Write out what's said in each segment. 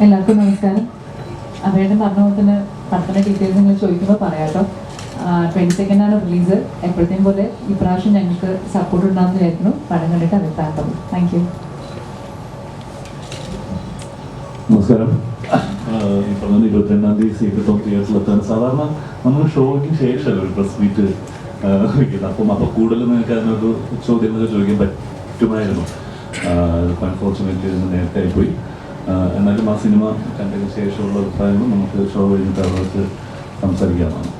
എല്ലാവർക്കും നമസ്കാരം. അവരുടെ പറഞ്ഞ പോലെ തന്നെ പടത്തിൻ്റെ ഡീറ്റെയിൽസ് നിങ്ങൾ ചോദിക്കുമ്പോൾ പറയാട്ടോ. 22 റിലീസ്. എപ്പോഴത്തേയും പോലെ ഇപ്രാവശ്യം ഞങ്ങൾക്ക് സപ്പോർട്ട് ഉണ്ടാകുന്ന വിചാരിക്കുന്നു. പടം കണ്ടിട്ട് അഭിപ്രായം. Thank you. നമസ്കാരം. ഈ പറഞ്ഞ 22-ാം തീയതി സീക്രട്ട് ഓഫ് തിയേറ്ററിലെത്താൻ സാധാരണ നമ്മൾ ഷോയ്ക്ക് ശേഷമല്ല ഒരു പ്രസ് മീറ്റ് വയ്ക്കുന്നത്. അപ്പോൾ കൂടുതൽ നിങ്ങൾക്ക് അതിനൊരു ചോദ്യങ്ങളൊക്കെ ചോദിക്കാൻ പറ്റുമായിരുന്നു. അൺഫോർച്ചുനേറ്റ്ലി ഇതിന് നേരത്തെ ആയിപ്പോയി. എന്നാലും ആ സിനിമ കണ്ടതിന് ശേഷമുള്ള അഭിപ്രായങ്ങൾ നമുക്ക് ഷോ കഴിഞ്ഞിട്ട് അവർക്ക് സംസാരിക്കാവുന്നതാണ്.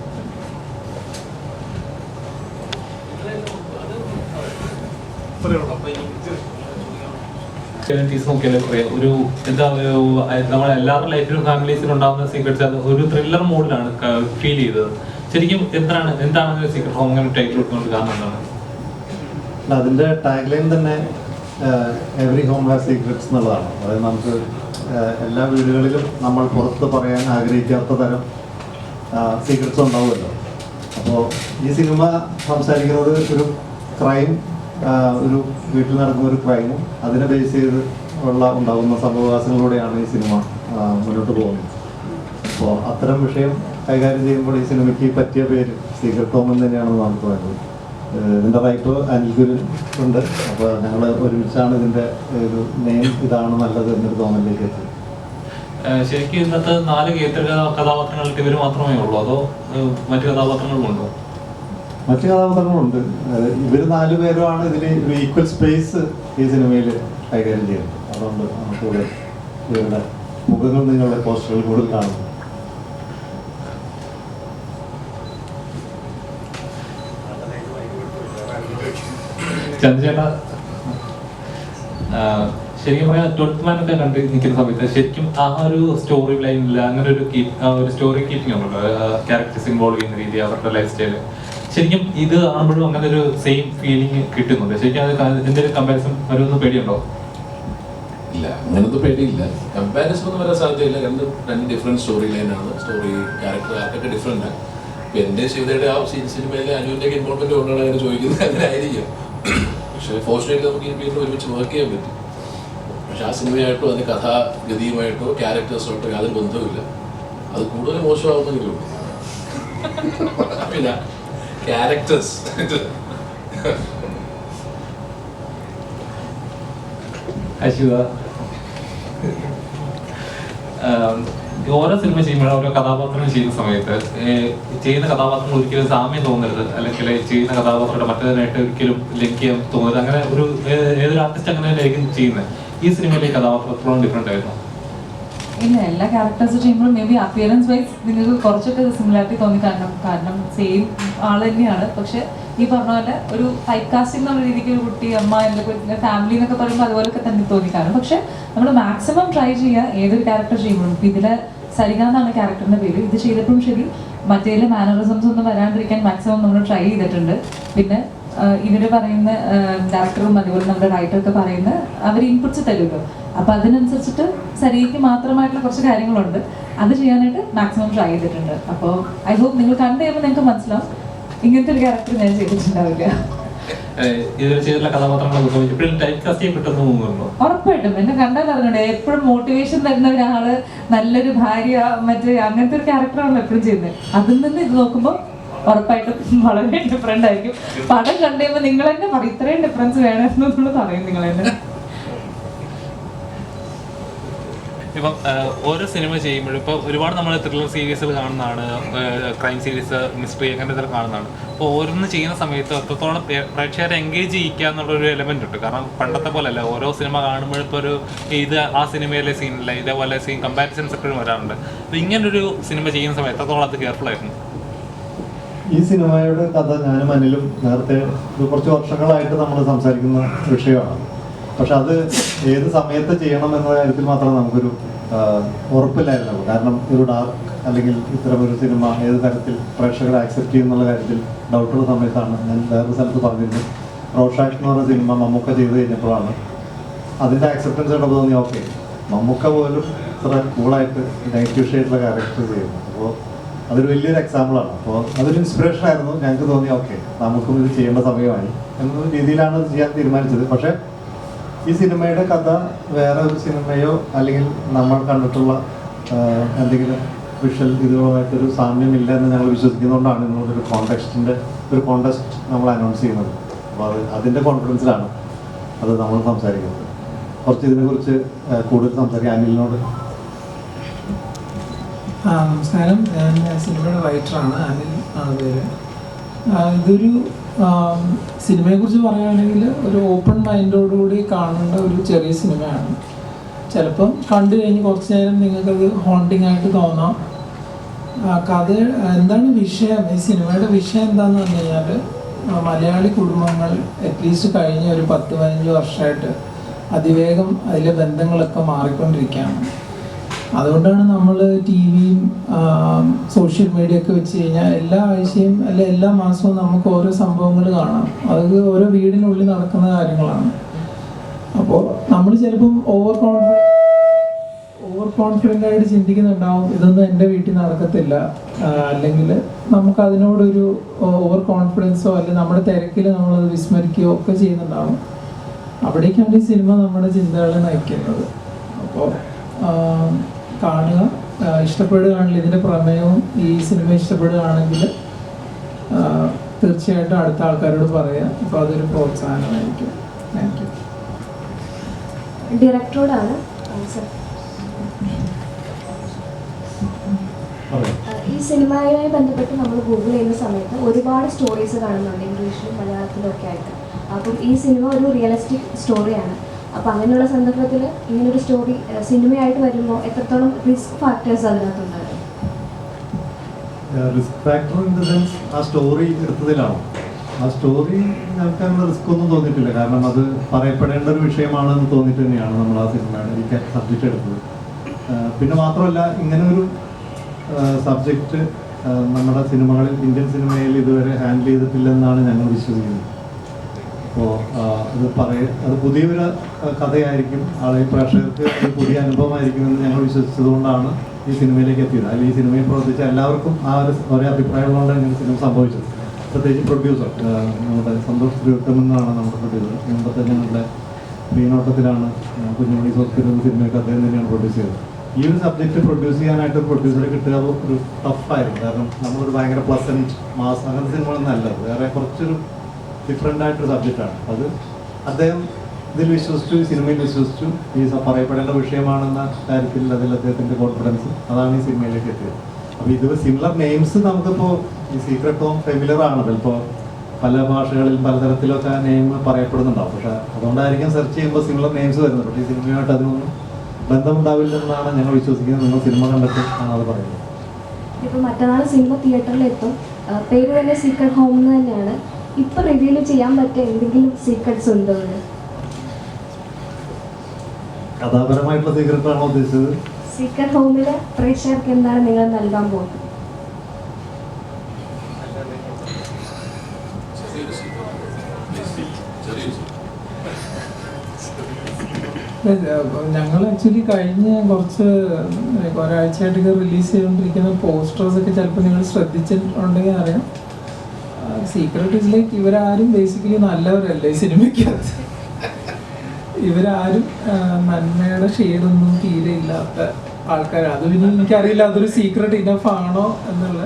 ഒരു എന്താ നമ്മളെ എല്ലാവരുടെ ലൈഫിലും ഫാമിലീസിലും ഉണ്ടാകുന്ന സീക്രട്സ് ഒരു ത്രില്ലർ മോഡിലാണ് ഫീൽ ചെയ്തത്. ശരിക്കും എന്താണ് സീക്രട്ട് ഹോം അങ്ങനെ ടൈറ്റിൽ കൊടുക്കുന്നത് കാരണം എന്താണ്? അതിൻ്റെ ടാഗ് ലൈൻ തന്നെ എവറി ഹോം ഹാസ് സീക്രട്സ് എന്നുള്ളതാണ്. അതായത് നമുക്ക് എല്ലാ വീടുകളിലും നമ്മൾ പുറത്ത് പറയാൻ ആഗ്രഹിക്കാത്ത തരം സീക്രട്സ് ഉണ്ടാവുമല്ലോ. അപ്പോൾ ഈ സിനിമ സംസാരിക്കുന്നത് ഒരു ക്രൈം, ഒരു വീട്ടിൽ നടക്കുന്ന ഒരു ക്രൈമും അതിനെ ബേസ് ചെയ്ത് ഉണ്ടാകുന്ന സംഭവവാസങ്ങളിലൂടെയാണ് ഈ സിനിമ മുന്നോട്ട് പോകുന്നത്. അപ്പോൾ അത്തരം വിഷയം കൈകാര്യം ചെയ്യുമ്പോൾ ഈ സിനിമയ്ക്ക് പറ്റിയ പേര് സീക്രട്ട് ഹോം എന്ന് തന്നെയാണെന്ന് നമുക്ക് വേണ്ടത്. ഇതിൻ്റെ റൈറ്റർ അനിൽഗുരു ഉണ്ട്. അപ്പോൾ ഞങ്ങൾ ഒരുമിച്ചാണ് ഇതിൻ്റെ ഒരു നെയിം ഇതാണ് നല്ലത് എന്നൊരു തോന്നലിലേക്ക് എത്തി. ശരിക്കും ഇന്നത്തെ 4 കേന്ദ്ര കഥാപാത്രങ്ങൾക്ക് ഇവർ മാത്രമേ ഉള്ളൂ, അതോ മറ്റു കഥാപാത്രങ്ങളുണ്ടോ? മറ്റു കഥാപാത്രങ്ങളുണ്ട്. ഇവർ 4 പേരുമാണ് ഇതിൽ ഒരു ഈക്വൽ സ്പേസ് ഈ സിനിമയിൽ കൈകാര്യം ചെയ്യുന്നത്. അതുകൊണ്ട് നമുക്കിവിടെ ഇവരുടെ മുഖങ്ങൾ നിങ്ങളുടെ പോസ്റ്ററുകൾ കൂടുതൽ കാണുന്നു. ചന്ദ്രചേട്ടാ, ശരിക്കും പറയാം 12th Man ഒക്കെ കണ്ട് നിൽക്കുന്ന സമയത്ത് ശരിക്കും ആ ഒരു സ്റ്റോറി ലൈനിൽ അങ്ങനെ ഒരു സ്റ്റോറി കീപ്പിംഗ് ഉണ്ടല്ലോ, ക്യാരക്ടേഴ്സ് ഇൻവോൾവ് ചെയ്യുന്ന രീതി, അവരുടെ ലൈഫ് സ്റ്റൈല്. ശരിക്കും ഇത് കാണുമ്പോഴും അങ്ങനെ ഒരു സെയിം ഫീലിംഗ് കിട്ടുന്നുണ്ട്. ശരിക്കും അത് എന്തെങ്കിലും കമ്പാരിസൺ വരുമെന്ന് പേടിയുണ്ടോ? ഇല്ല, അങ്ങനത്തെ പേടിയില്ല. കമ്പാരിസൺ ഒന്നും വരാൻ സാധ്യതയില്ല. രണ്ട് ഡിഫറെൻറ്റ് സ്റ്റോറി ലൈനാണ്. സ്റ്റോറി ക്യാരക്ടർ ആർക്കൊക്കെ ഡിഫറെൻ്റ് ആണ്. ഇപ്പം എൻ്റെ ശിവതയുടെ ആ സിനിമയിലെ അനുവിൻ്റെയൊക്കെ ഇൻവോൾവ്മെൻറ്റ് കൊണ്ടാണ് അങ്ങനെ ചോദിക്കുന്നത്. അങ്ങനെ ആയിരിക്കും. പക്ഷേ ഫോർച്ചുനേറ്റ്ലി നമുക്ക് വീണ്ടും ഒരുമിച്ച് വർക്ക് ചെയ്യാൻ പറ്റും. പക്ഷെ ആ സിനിമയായിട്ടോ അതിൻ്റെ കഥാഗതിയുമായിട്ടോ ക്യാരക്ടേഴ്സുമായിട്ടോ യാതൊരു ബന്ധവുമില്ല. അത് കൂടുതൽ മോശമാവുന്നെങ്കിലും പിന്നെ ക്യാരക്ടേഴ്സ് ഓരോ സിനിമ ചെയ്യുമ്പോഴും ഓരോ കഥാപാത്രം ചെയ്യുന്ന സമയത്ത് ചെയ്യുന്ന കഥാപാത്രങ്ങൾ ഒരിക്കലും സാമ്യം തോന്നരുത്, അല്ലെങ്കിൽ ചെയ്യുന്ന കഥാപാത്രങ്ങളുടെ മറ്റേതിനായിട്ട് ഒരിക്കലും ലിങ്ക് ചെയ്യാൻ തോന്നരുത്. അങ്ങനെ ഒരു ഏതൊരു ആർട്ടിസ്റ്റ് അങ്ങനെ ആയിരിക്കും ചെയ്യുന്നത്. ഈ സിനിമയിലെ കഥാപാത്രത്തോളം ഡിഫറെൻ്റ് ആയിരുന്നു. ഇല്ല, എല്ലാ ക്യാരക്ടേഴ്സ് ചെയ്യുമ്പോഴും മേ ബി അപ്പിയറൻസ് വൈസ് നിങ്ങൾക്ക് കുറച്ചൊക്കെ സിമിലാരിറ്റി തോന്നി. കാരണം സെയിം ആൾ തന്നെയാണ്. പക്ഷെ ഈ പറഞ്ഞ പോലെ ഒരു ടൈപ്പ് കാസ്റ്റിംഗ് എന്നുള്ള രീതിക്ക് ഒരു കുട്ടി, അമ്മ, എന്തൊക്കെ ഫാമിലി എന്നൊക്കെ പറയുമ്പോൾ അതുപോലൊക്കെ തന്നെ തോന്നിക്കാറും. പക്ഷെ നമ്മൾ മാക്സിമം ട്രൈ ചെയ്യുക ഏതൊരു ക്യാരക്ടർ ചെയ്യുമ്പോഴും. ഇപ്പം ഇതിലെ സരിക എന്നാണ് ക്യാരക്ടറിൻ്റെ പേര്. ഇത് ചെയ്തപ്പോഴും ശരി, മറ്റേതിലെ മാനറിസംസ് ഒന്നും വരാണ്ടിരിക്കാൻ മാക്സിമം നമ്മൾ ട്രൈ ചെയ്തിട്ടുണ്ട്. പിന്നെ ഇവര് പറയുന്ന ഡയറക്ടറും അതുപോലെ നമ്മുടെ റൈറ്ററൊക്കെ പറയുന്ന അവർ ഇൻപുട്സ് തരുമല്ലോ. അപ്പം അതിനനുസരിച്ചിട്ട് സരിക്ക് മാത്രമായിട്ടുള്ള കുറച്ച് കാര്യങ്ങളുണ്ട്. അത് ചെയ്യാനായിട്ട് മാക്സിമം ട്രൈ ചെയ്തിട്ടുണ്ട്. അപ്പോൾ ഐ ഹോപ്പ് നിങ്ങൾ കണ്ടു കഴിയുമ്പോൾ നിങ്ങൾക്ക് മനസ്സിലാവും ഇങ്ങനത്തെ ഒരു ക്യാരക്ടർ ഞാൻ ചെയ്തിട്ടുണ്ടാവില്ല. ഉറപ്പായിട്ടും എന്നെ കണ്ടാൽ അറിഞ്ഞൂടെ. എപ്പോഴും മോട്ടിവേഷൻ തരുന്ന ഒരാള്, നല്ലൊരു ഭാര്യ, മറ്റേ അങ്ങനത്തെ ഒരു ക്യാരക്ടറാണല്ലോ എപ്പോഴും ചെയ്യുന്നത്. അതിൽ നിന്ന് ഇത് നോക്കുമ്പോൾ ഉറപ്പായിട്ടും വളരെ ഡിഫറെന്റ് ആയിരിക്കും. പടം കണ്ടുകഴിയുമ്പോൾ നിങ്ങൾ തന്നെ പറയും ഇത്രയും ഡിഫറൻസ് വേണമെന്നുള്ളത് പറയും നിങ്ങൾ തന്നെ. ഇപ്പം ഓരോ സിനിമ ചെയ്യുമ്പോഴും ഇപ്പോൾ ഒരുപാട് നമ്മൾ ത്രില്ലർ സീരീസുകൾ കാണുന്നതാണ്, ക്രൈം സീരീസ്, മിസ്റ്ററി അങ്ങനെ ഇതൊക്കെ കാണുന്നതാണ്. അപ്പോൾ ഓരോന്ന് ചെയ്യുന്ന സമയത്ത് അത്രത്തോളം പ്രേക്ഷകരെ എൻഗേജ് ചെയ്യിക്കുക എന്നുള്ളൊരു എലമെൻ്റ് ഉണ്ട്. കാരണം പണ്ടത്തെ പോലെ അല്ല, ഓരോ സിനിമ കാണുമ്പോഴും ഇപ്പോൾ ഒരു ഇത് ആ സിനിമയിലെ സീനില്ല, ഇതേപോലെ സീൻ കമ്പാരിസൺസ് എപ്പോഴും വരാറുണ്ട്. അപ്പോൾ ഇങ്ങനൊരു സിനിമ ചെയ്യുന്ന സമയത്ത് എത്രത്തോളം അത് കെയർഫുൾ ആയിരുന്നു? ഈ സിനിമയുടെ കഥ ഞാനും അനിലും നേരത്തെ കുറച്ച് വർഷങ്ങളായിട്ട് നമ്മൾ സംസാരിക്കുന്ന വിഷയമാണ്. പക്ഷെ അത് ഏത് സമയത്ത് ചെയ്യണം എന്ന കാര്യത്തിൽ മാത്രം നമുക്കൊരു ഉറപ്പില്ലായിരുന്നു. കാരണം ഒരു ഡാർക്ക് അല്ലെങ്കിൽ ഇത്തരം ഒരു സിനിമ ഏത് തരത്തിൽ പ്രേക്ഷകരെ ആക്സെപ്റ്റ് ചെയ്യുന്നുള്ള കാര്യത്തിൽ ഡൗട്ടുള്ള സമയത്താണ് ഞാൻ വേറൊരു സ്ഥലത്ത് പറഞ്ഞിരുന്നത്. റോഷാക്ക് എന്ന് പറഞ്ഞ സിനിമ മമ്മൂക്ക ചെയ്ത് കഴിഞ്ഞപ്പോഴാണ് അതിൻ്റെ ആക്സെപ്റ്റൻസ് കണ്ടപ്പോൾ തോന്നി ഓക്കെ, മമ്മൂക്ക പോലും ഇത്ര കൂളായിട്ട് നെഗറ്റീവ് ഷെയ്ഡുള്ള ക്യാരക്ടർ ചെയ്യുന്നു. അപ്പോൾ അതൊരു വലിയൊരു എക്സാമ്പിളാണ്. അപ്പോൾ അതൊരു ഇൻസ്പിറേഷൻ ആയിരുന്നു. ഞങ്ങൾക്ക് തോന്നി ഓക്കെ, നമുക്കും ഇത് ചെയ്യേണ്ട സമയമായി എന്ന രീതിയിലാണ് ഇത് ചെയ്യാൻ തീരുമാനിച്ചത്. പക്ഷേ ഈ സിനിമയുടെ കഥ വേറെ ഒരു സിനിമയോ അല്ലെങ്കിൽ നമ്മൾ കണ്ടിട്ടുള്ള എന്തെങ്കിലും വിഷ്വൽ ഇതുമായിട്ടൊരു സാമ്യമില്ല എന്ന് ഞങ്ങൾ വിശ്വസിക്കുന്നതുകൊണ്ടാണ് ഇന്നൊരു കോൺടെസ്റ്റ് നമ്മൾ അനൗൺസ് ചെയ്യുന്നത്. അപ്പോൾ അതിൻ്റെ കോൺഫിഡൻസിലാണ് അത് നമ്മൾ സംസാരിക്കുന്നത്. കുറച്ച് ഇതിനെക്കുറിച്ച് കൂടുതൽ സംസാരിക്കാം അനിലിനോട്. നമസ്കാരം, ഞാൻ സിനിമയുടെ റൈറ്ററാണ്, അനിൽ ആണ് പേര്. ഇതൊരു സിനിമയെക്കുറിച്ച് പറയുകയാണെങ്കിൽ ഒരു ഓപ്പൺ മൈൻഡോടുകൂടി കാണേണ്ട ഒരു ചെറിയ സിനിമയാണ്. ചിലപ്പം കണ്ടു കഴിഞ്ഞ് കുറച്ച് നേരം നിങ്ങൾക്കത് ഹോണ്ടിങ് ആയിട്ട് തോന്നാം. കഥ എന്താണ് വിഷയം, ഈ സിനിമയുടെ വിഷയം എന്താണെന്ന് പറഞ്ഞു കഴിഞ്ഞാൽ മലയാളി കുടുംബങ്ങൾ അറ്റ്ലീസ്റ്റ് കഴിഞ്ഞ ഒരു 10-15 വർഷമായിട്ട് അതിവേഗം അതിലെ ബന്ധങ്ങളൊക്കെ മാറിക്കൊണ്ടിരിക്കുകയാണ്. അതുകൊണ്ടാണ് നമ്മൾ ടി വിയും സോഷ്യൽ മീഡിയ ഒക്കെ വെച്ച് കഴിഞ്ഞാൽ എല്ലാ ആഴ്ചയും അല്ലെ എല്ലാ മാസവും നമുക്ക് ഓരോ സംഭവങ്ങൾ കാണാം. അത് ഓരോ വീടിനുള്ളിൽ നടക്കുന്ന കാര്യങ്ങളാണ്. അപ്പോൾ നമ്മൾ ചിലപ്പം ഓവർ കോൺഫിഡൻ്റ് ആയിട്ട് ചിന്തിക്കുന്നുണ്ടാവും, ഇതൊന്നും എൻ്റെ വീട്ടിൽ നടക്കത്തില്ല, അല്ലെങ്കിൽ നമുക്ക് അതിനോടൊരു ഓവർ കോൺഫിഡൻസോ അല്ലെങ്കിൽ നമ്മുടെ തിരക്കിൽ നമ്മളത് വിസ്മരിക്കുകയോ ഒക്കെ ചെയ്യുന്നുണ്ടാവും. അവിടേക്കാണ് ഈ സിനിമ നമ്മുടെ ചിന്തകളെ നയിക്കുന്നത്. അപ്പോൾ കാണുക, ഇഷ്ടപ്പെടുകയാണെങ്കിൽ ഇതിൻ്റെ പ്രമേയവും ഈ സിനിമ ഇഷ്ടപ്പെടുകയാണെങ്കിൽ തീർച്ചയായിട്ടും അടുത്ത ആൾക്കാരോട് പറയാം. അപ്പോൾ അതൊരു പ്രോത്സാഹനമായിരിക്കും. Thank you. ഡയറക്ടറോടാണ് സർ. ഈ സിനിമയുമായി ബന്ധപ്പെട്ട് നമ്മൾ ഗൂഗിൾ ചെയ്യുന്ന സമയത്ത് ഒരുപാട് സ്റ്റോറീസ് കാണുന്നുണ്ട്, ഇംഗ്ലീഷിലും മലയാളത്തിലും ഒക്കെ ആയിട്ട്. അപ്പം ഈ സിനിമ ഒരു റിയലിസ്റ്റിക് സ്റ്റോറിയാണ്. അപ്പം അങ്ങനെയുള്ള സന്ദർഭത്തിൽ ഇങ്ങനൊരു സ്റ്റോറി സിനിമയായിട്ട് വരുമ്പോൾ എത്രത്തോളം റിസ്ക് ഫാക്ടേഴ്സ് അതിനകത്തുണ്ടാകും? Risk factor in the sense ആ സ്റ്റോറി എടുത്തതിലാണോ? ആ സ്റ്റോറി ഞങ്ങൾക്ക് അങ്ങനെ റിസ്ക് ഒന്നും തോന്നിയിട്ടില്ല. കാരണം അത് പറയപ്പെടേണ്ട ഒരു വിഷയമാണെന്ന് തോന്നിയിട്ട് തന്നെയാണ് നമ്മൾ ആ സിനിമയുടെ ഈ സബ്ജക്റ്റ് എടുത്തത്. പിന്നെ മാത്രമല്ല, ഇങ്ങനെ ഒരു സബ്ജക്റ്റ് നമ്മുടെ സിനിമകളിൽ, ഇന്ത്യൻ സിനിമയിൽ ഇതുവരെ ഹാൻഡിൽ ചെയ്തിട്ടില്ലെന്നാണ് ഞങ്ങൾ വിശ്വസിക്കുന്നത്. അപ്പോൾ അത് പുതിയൊരു കഥയായിരിക്കും, പ്രേക്ഷകർക്ക് ഒരു പുതിയ അനുഭവമായിരിക്കുമെന്ന് ഞങ്ങൾ വിശ്വസിച്ചതുകൊണ്ടാണ് ഈ സിനിമയിലേക്ക് എത്തിയത്. അല്ലെങ്കിൽ ഈ സിനിമയിൽ പ്രവർത്തിച്ച എല്ലാവർക്കും ആ ഒരേ അഭിപ്രായമുള്ളതുകൊണ്ടാണ് ഇങ്ങനെ സിനിമ സംഭവിച്ചത്. പ്രത്യേകിച്ച് പ്രൊഡ്യൂസർ നമ്മുടെ സന്തോഷ് തിരുവട്ടമെന്നാണ് നമ്മുടെ പ്രൊഡ്യൂസർ. മുമ്പത്തെ ഞങ്ങളുടെ പ്രീനോട്ടത്തിലാണ് കുഞ്ഞുമണി ഹോസ്പിറ്റൽ സിനിമയൊക്കെ അദ്ദേഹം തന്നെയാണ് പ്രൊഡ്യൂസ് ചെയ്തത്. ഈ ഒരു സബ്ജക്റ്റ് പ്രൊഡ്യൂസ് ചെയ്യാനായിട്ട് പ്രൊഡ്യൂസറെ കിട്ടുക ഒരു ടഫായിരുന്നു. കാരണം നമ്മളൊരു ഭയങ്കര പ്ലസൻറ്റ് മാസ് അങ്ങനത്തെ സിനിമകളൊന്നും അല്ലത്, വേറെ കുറച്ചൊരു ഡിഫറെൻ്റ് ആയിട്ടൊരു സബ്ജക്റ്റാണ്. അത് അദ്ദേഹം ഇതിൽ വിശ്വസിച്ചു, ഈ സിനിമയിൽ വിശ്വസിച്ചു. ഈ പറയപ്പെടേണ്ട വിഷയമാണെന്ന കാര്യത്തിൽ അതിൽ അദ്ദേഹത്തിൻ്റെ കോൺഫിഡൻസ്, അതാണ് ഈ സിനിമയിലേക്ക് എത്തിയത്. അപ്പോൾ ഇത് സിമിലർ നെയിംസ് നമുക്കിപ്പോൾ ഈ സീക്രട്ട് ഹോം ഫെമിലർ ആണ്. ചിലപ്പോൾ പല ഭാഷകളിലും പലതരത്തിലൊക്കെ ആ നെയിം പറയപ്പെടുന്നുണ്ടാവും. പക്ഷേ അതുകൊണ്ടായിരിക്കും സെർച്ച് ചെയ്യുമ്പോൾ സിമിലർ നെയിംസ് വരുന്നത്. പക്ഷേ ഈ സിനിമയായിട്ട് അതിനൊന്നും ബന്ധമുണ്ടാവില്ലെന്നാണ് ഞങ്ങൾ വിശ്വസിക്കുന്നത്. നിങ്ങൾ സിനിമ കണ്ടിട്ട് ആണ് അത് പറയുന്നത്. ഇപ്പോൾ മറ്റന്നാൾ സിനിമ തിയേറ്ററിൽ എത്തും, പേര് തന്നെ സീക്രട്ട് ഹോം എന്ന് തന്നെയാണ്. ഇപ്പൊ റിവ്യൂല് ചെയ്യാൻ പറ്റിയ എന്തെങ്കിലും സീക്രട്സ് ഉണ്ടോ? കഥാപരമായിട്ടുള്ള സീക്രട്ട് ആണോ ഉദ്ദേശിച്ചത്? സീക്രട്ട് ഹോമിലെ പ്രേക്ഷകർക്ക് എന്താണ് നിങ്ങൾ നൽകാൻ പോകുന്നത്? ഞങ്ങൾ ആക്ച്വലി കഴിഞ്ഞ ഒരാഴ്ചയായിട്ടൊക്കെ റിലീസ് ചെയ്തുകൊണ്ടിരിക്കുന്ന പോസ്റ്റേഴ്സൊക്കെ ചിലപ്പോൾ നിങ്ങൾ ശ്രദ്ധിച്ചിട്ടുണ്ടെങ്കിൽ അറിയാം. സീക്രട്ട് ഇസ് ലൈക്ക് ഇവരാരും ബേസിക്കലി നല്ലവരല്ല ഈ സിനിമയ്ക്കകത്ത്. ഇവരാരും നന്മയുടെ ഷെയ്ഡൊന്നും ഫീൽ ഇല്ലാത്ത ആൾക്കാരാണ്. അത് പിന്നെ എനിക്കറിയില്ല അതൊരു സീക്രട്ട് ഇനഫ് ആണോ എന്നുള്ള.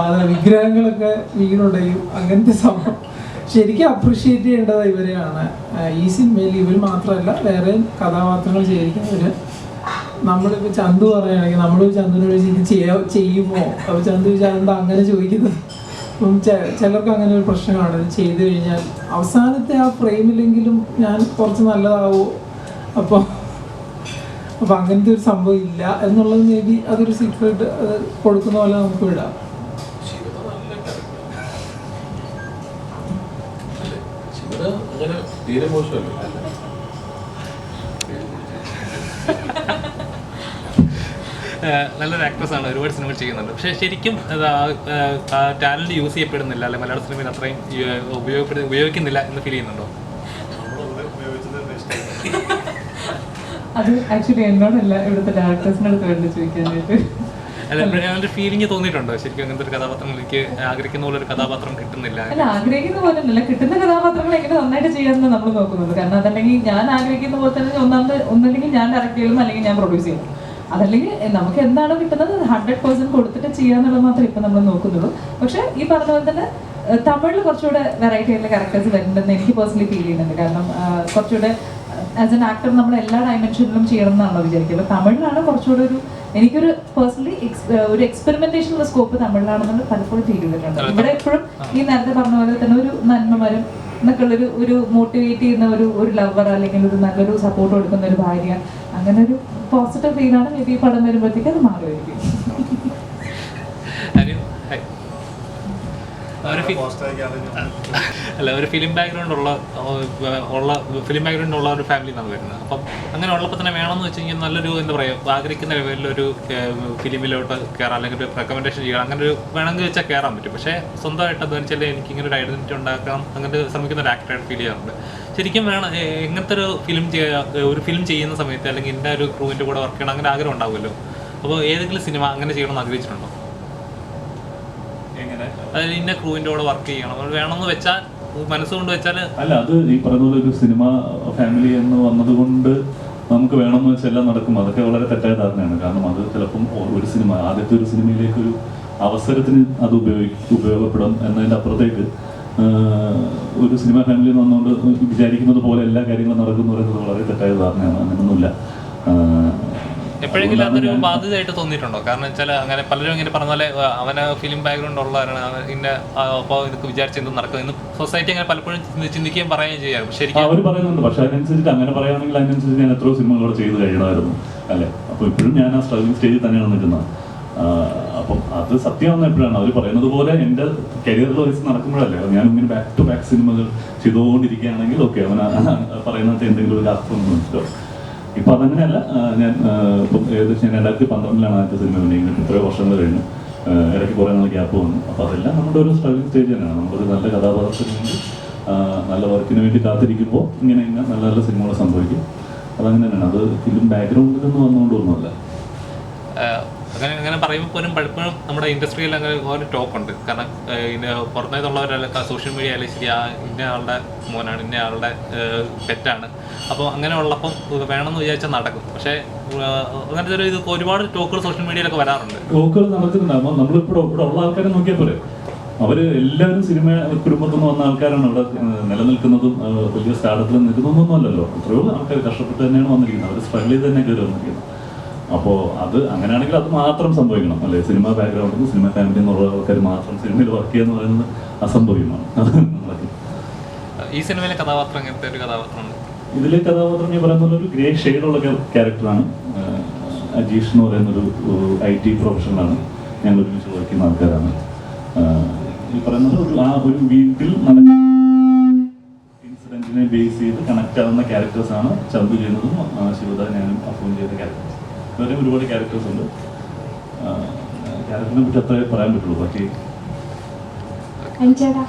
അതെ, വിഗ്രഹങ്ങളൊക്കെ വീണുടയും അങ്ങനത്തെ സംഭവം ശരിക്കും അപ്രിഷ്യേറ്റ് ചെയ്യേണ്ടത് ഇവരെയാണ്. ഈ സിനിമയിൽ ഇവർ മാത്രമല്ല വേറെ കഥാപാത്രങ്ങൾ ചെയ്തിരിക്കുന്നവർ. നമ്മളിപ്പോൾ ചന്തു പറയുകയാണെങ്കിൽ നമ്മൾ ചന്തുവിനോട് ഇത് ചെയ്യുമോ? അപ്പോൾ ചന്തു ചോദിച്ചാൽ അങ്ങനെ ചോദിക്കുന്നത്. അപ്പം ചിലർക്ക് അങ്ങനെ ഒരു പ്രശ്നമാണ്. ഇത് ചെയ്തു കഴിഞ്ഞാൽ അവസാനത്തെ ആ ഫ്രെയിമിലെങ്കിലും ഞാൻ കുറച്ച് നല്ലതാവോ? അപ്പോൾ അങ്ങനത്തെ ഒരു സംഭവം ഇല്ല എന്നുള്ളത് മേ ബി അതൊരു സീക്രട്ട് കൊടുക്കുന്ന പോലെ നമുക്ക് വിടാം. അങ്ങനെ തീരെ മോശമല്ല. നല്ലൊരു ആക്ട്രസ് ആണ്, ഒരുപാട് സിനിമ ചെയ്യുന്നുണ്ട്. പക്ഷേ ശരിക്കും ടാലൻറ്റ് യൂസ് ചെയ്യപ്പെടുന്നില്ല, അല്ലെങ്കിൽ മലയാള സിനിമയിൽ അത്രയും ഉപയോഗിക്കുന്നില്ല എന്ന് ഫീൽ ചെയ്യുന്നുണ്ടോ? അത് ആക്ച്വലി എന്നോടല്ല, ഇവിടുത്തെ ഡയറക്ടേഴ്സിനടുത്ത് വേണ്ടി ചോദിക്കാനായിട്ട്. ഒരു ഫീലിംഗ് തോന്നിയിട്ടുണ്ടോ ശരിക്കും അങ്ങനത്തെ ഒരു കഥാപാത്രം എനിക്ക് ആഗ്രഹിക്കുന്ന പോലെ ഒരു കഥാപാത്രം കിട്ടുന്നില്ല? അല്ല, ആഗ്രഹിക്കുന്ന പോലെ അല്ല, കിട്ടുന്ന കഥാപാത്രങ്ങൾ എങ്ങനെ നന്നായിട്ട് ചെയ്യാമെന്ന് നമ്മൾ നോക്കുന്നുള്ളൂ. കാരണം അതല്ലെങ്കിൽ ഞാൻ ആഗ്രഹിക്കുന്ന പോലെ തന്നെ ഒന്നല്ലെങ്കിൽ ഞാൻ ഡയറക്റ്റ് ചെയ്യണം, അല്ലെങ്കിൽ ഞാൻ പ്രൊഡ്യൂസ് ചെയ്യണം. അതല്ലെങ്കിൽ നമുക്ക് എന്താണോ കിട്ടുന്നത് 100% കൊടുത്തിട്ട് ചെയ്യാന്നുള്ളത് മാത്രമേ ഇപ്പം നമ്മൾ നോക്കുന്നുള്ളൂ. പക്ഷേ ഈ പറഞ്ഞ പോലെ തന്നെ തമിഴിൽ കുറച്ചുകൂടെ വെറൈറ്റി ആയിട്ടുള്ള ക്യാരക്ടേഴ്സ് വരുന്നുണ്ടെന്ന് എനിക്ക് പേഴ്സണലി ഫീൽ ചെയ്യുന്നുണ്ട്. കാരണം കുറച്ചുകൂടെ ആസ് എൻ ആക്ടർ നമ്മൾ എല്ലാ ഡയമെൻഷനിലും ചെയ്യണം എന്നാണല്ലോ വിചാരിക്കുന്നത്. തമിഴിലാണ് കുറച്ചുകൂടെ എനിക്കൊരു പേഴ്സണലി ഒരു എക്സ്പെരിമെന്റേഷനുള്ള സ്കോപ്പ് തമിഴിലാണെന്ന് പലപ്പോഴും ഫീൽ ചെയ്തിട്ടുണ്ട്. ഇവിടെ എപ്പോഴും ഈ നേരത്തെ പറഞ്ഞ പോലെ തന്നെ ഒരു നന്മമരം എന്നൊക്കെ ഉള്ളൊരു ഒരു മോട്ടിവേറ്റ് ചെയ്യുന്ന ഒരു ലവർ, അല്ലെങ്കിൽ ഒരു നല്ലൊരു സപ്പോർട്ട് കൊടുക്കുന്ന ഒരു ഭാര്യ, അങ്ങനെ ഒരു പോസിറ്റീവ് ഫീലാണ് മേ ബി പടം വരുമ്പോഴത്തേക്ക് അത് മാറുമായിരിക്കും. ഒരു ഫിലിം ബാക്ക്ഗ്രൗണ്ട് ഉള്ള ഒരു ഫാമിലി നിന്നാണ് വരുന്നത്. അപ്പം അങ്ങനെ ഉള്ളപ്പോൾ തന്നെ വേണമെന്ന് വെച്ച് കഴിഞ്ഞാൽ നല്ലൊരു എന്താ പറയുക ആഗ്രഹിക്കുന്ന ലെവലിലൊരു ഫിലിമിലോട്ട് കയറാം, അല്ലെങ്കിൽ ഒരു റെക്കമെൻഡേഷൻ ചെയ്യണം, അങ്ങനെ ഒരു വേണമെങ്കിൽ വെച്ചാൽ കയറാൻ പറ്റും. പക്ഷേ സ്വന്തമായിട്ട് അത് വെച്ചാൽ എനിക്ക് ഇങ്ങനെ ഒരു ഐഡന്റിറ്റി ഉണ്ടാക്കണം അങ്ങനെ ശ്രമിക്കുന്ന ഒരു ആക്ടറായിട്ട് ഫീൽ ചെയ്യാറുണ്ട്. ശരിക്കും വേണം എങ്ങനത്തെ ഒരു ഫിലിം ചെയ്യുന്ന സമയത്ത് അല്ലെങ്കിൽ എൻ്റെ ഒരു ക്രൂവിൻ്റെ കൂടെ വർക്ക് ചെയ്യണം അങ്ങനെ ആഗ്രഹം ഉണ്ടാവുമല്ലോ. അപ്പോൾ ഏതെങ്കിലും സിനിമ അങ്ങനെ ചെയ്യണമെന്ന് ആഗ്രഹിച്ചിട്ടുണ്ടോ? അതായത് ഇന്ന ക്രൂവിൻ്റെ കൂടെ വർക്ക് ചെയ്യണം വേണമെന്ന് വെച്ചാൽ മനസ്സുകൊണ്ട് വെച്ചാൽ അല്ല, അത് ഈ പറയുന്ന പോലെ ഒരു സിനിമ ഫാമിലി എന്ന് വന്നതുകൊണ്ട് നമുക്ക് വേണമെന്ന് വെച്ചാൽ എല്ലാം നടക്കും. അതൊക്കെ വളരെ തെറ്റായ ധാരണയാണ്. കാരണം അത് ചിലപ്പം ഒരു സിനിമ ആദ്യത്തെ ഒരു സിനിമയിലേക്ക് ഒരു അവസരത്തിന് അത് ഉപയോഗപ്പെടും എന്നതിൻ്റെ അപ്പുറത്തേക്ക് ഒരു സിനിമ ഫാമിലി എന്ന് വന്നുകൊണ്ട് വിചാരിക്കുന്നത് പോലെ എല്ലാ കാര്യങ്ങളും നടക്കുന്നു പറയുന്നത് വളരെ തെറ്റായ ധാരണയാണ്. അങ്ങനെയൊന്നുമില്ല. എപ്പോഴെങ്കിലും അതൊരു ബാധ്യതയായിട്ട് തോന്നിയിട്ടുണ്ടോ? കാരണം വെച്ചാൽ അങ്ങനെ പലരും ഇങ്ങനെ പറഞ്ഞ പോലെ അവന് ഫിലിം ബാക്ക്ഗ്രൗണ്ട് ഉള്ളവരാണ് ഇന്നെ അപ്പോൾ ഇതൊക്കെ വിചാരിച്ചെന്തും നടക്കും എന്ന് സൊസൈറ്റി അങ്ങനെ പലപ്പോഴും ചിന്തിക്കുകയും പറയുകയും ചെയ്യാറ്. ശരിക്കും അവർ പറയുന്നുണ്ട്. പക്ഷെ അതിനനുസരിച്ച് അങ്ങനെ പറയുകയാണെങ്കിൽ അതിനനുസരിച്ച് ഞാൻ എത്രയോ സിനിമകളോട് ചെയ്ത് കഴിയണമായിരുന്നു അല്ലേ. അപ്പോൾ ഇപ്പോഴും ഞാൻ ആ സ്ട്രഗ്ലിംഗ് സ്റ്റേജിൽ തന്നെയാണ് നിൽക്കുന്നത്. അപ്പം അത് സത്യമാണെന്ന് എപ്പോഴാണ് അവർ പറയുന്നത് പോലെ എൻ്റെ കരിയറിൽ വയസ്സ് നടക്കുമ്പോഴല്ലേ ഞാൻ ഇങ്ങനെ ബാക്ക് ടു ബാക്ക് സിനിമകൾ ചെയ്തുകൊണ്ടിരിക്കുകയാണെങ്കിൽ ഓക്കെ, അവൻ പറയുന്നത് എന്തെങ്കിലും ഒരു അർത്ഥം മനസ്സിലാവും. ഇപ്പം അതങ്ങനെയല്ല. ഞാൻ ഇപ്പം ഏകദേശം 2012 ആദ്യത്തെ സിനിമ കഴിഞ്ഞിട്ട് ഇത്രയോ വർഷങ്ങൾ കഴിഞ്ഞു. ഇടയ്ക്ക് കുറേ നാൾ ഗ്യാപ്പ് വന്നു. അപ്പോൾ അതെല്ലാം നമ്മുടെ ഒരു സ്ട്രഗ്ലിംഗ് സ്റ്റേജ് തന്നെയാണ്. നമ്മളൊരു നല്ല കഥാപാത്രത്തിന് വേണ്ടി നല്ല വർക്കിന് വേണ്ടി കാത്തിരിക്കുമ്പോൾ ഇങ്ങനെ നല്ല നല്ല സിനിമകൾ സംഭവിക്കും. അതങ്ങനെ തന്നെയാണ്. അത് ഫിലിം ബാക്ക്ഗ്രൗണ്ടിൽ നിന്ന് വന്നുകൊണ്ടൊന്നുമല്ല. അങ്ങനെ പറയുമ്പോൾ പോലും പലപ്പോഴും നമ്മുടെ ഇൻഡസ്ട്രിയിൽ അങ്ങനെ ഒരു ടോക്കുണ്ട്. കാരണം പുറത്തേക്കുള്ളവരല്ല സോഷ്യൽ മീഡിയ ആയാലും ശരി ഇന്ന ആളുടെ മോനാണ്, ഇന്ന ആളുടെ പെറ്റാണ്. അപ്പോൾ അങ്ങനെ ഉള്ളപ്പം വേണമെന്ന് വിചാരിച്ചാൽ നടക്കും. പക്ഷേ അങ്ങനത്തെ ഒരു ഇത് ഒരുപാട് ടോക്കുകൾ സോഷ്യൽ മീഡിയയിലൊക്കെ വരാറുണ്ട്. ടോക്കുകൾ നടക്കുന്നുണ്ടാകുമ്പോൾ നമ്മളിപ്പോൾ ഇവിടെ ഉള്ള ആൾക്കാരെ നോക്കിയാൽ പോലെ അവർ എല്ലാവരും സിനിമ കുടുംബത്തിൽ നിന്ന് വന്ന ആൾക്കാരാണ് ഇവിടെ നിലനിൽക്കുന്നതും വലിയ സ്റ്റാർട്ടപ്പിൽ നിൽക്കുന്നതൊന്നും അല്ലല്ലോ. എത്രയോ ആൾക്കാർ കഷ്ടപ്പെട്ട് തന്നെയാണ് വന്നിരിക്കുന്നത്. അവർ സ്ട്രഗിൾ ചെയ്ത് തന്നെ കയറി വന്നിരിക്കുന്നത്. അപ്പോൾ അത് അങ്ങനെയാണെങ്കിൽ അത് മാത്രം സംഭവിക്കണം അല്ലേ. സിനിമ ബാക്ക്ഗ്രൗണ്ടിൽ നിന്ന് സിനിമ ഫാമിലി എന്നുള്ള ആൾക്കാർ മാത്രം സിനിമയിൽ വർക്ക് ചെയ്യുക എന്ന് പറയുന്നത് അസംഭവ്യമാണ്. അത് നടക്കും. ഈ സിനിമയിലെ കഥാപാത്രം എങ്ങനത്തെ ഒരു കഥാപാത്രമാണ്? ഇതിലെ കഥാപാത്രം ഞാൻ പറയുന്ന ഒരു ഗ്രേ ഷെയ്ഡുള്ള ക്യാരക്ടറാണ്. അജീഷ് എന്ന് പറയുന്നൊരു IT പ്രൊഫഷണലാണ്. ഞങ്ങൾ ഒരുമിച്ച് വഹിക്കുന്ന ആൾക്കാരാണ്. ഈ പറയുന്നത് ഒരു വീട്ടിൽ നടക്കുന്ന ഇൻസിഡൻറ്റിനെ ബേസ് ചെയ്ത് കണക്ട് ആവുന്ന ക്യാരക്ടേഴ്സാണ് ചന്തു ചെയ്യുന്നതും ശിവദ ഞാനും അഫോൺ ചെയ്ത ക്യാരക്ടേഴ്സ്. വേറെ ഒരുപാട് ക്യാരക്ടേഴ്സ് ഉണ്ട്. ക്യാരക്ടറിനെ പറ്റി അത്രേ പറയാൻ പറ്റുള്ളൂ. ബാക്കി ചേട്ടാ,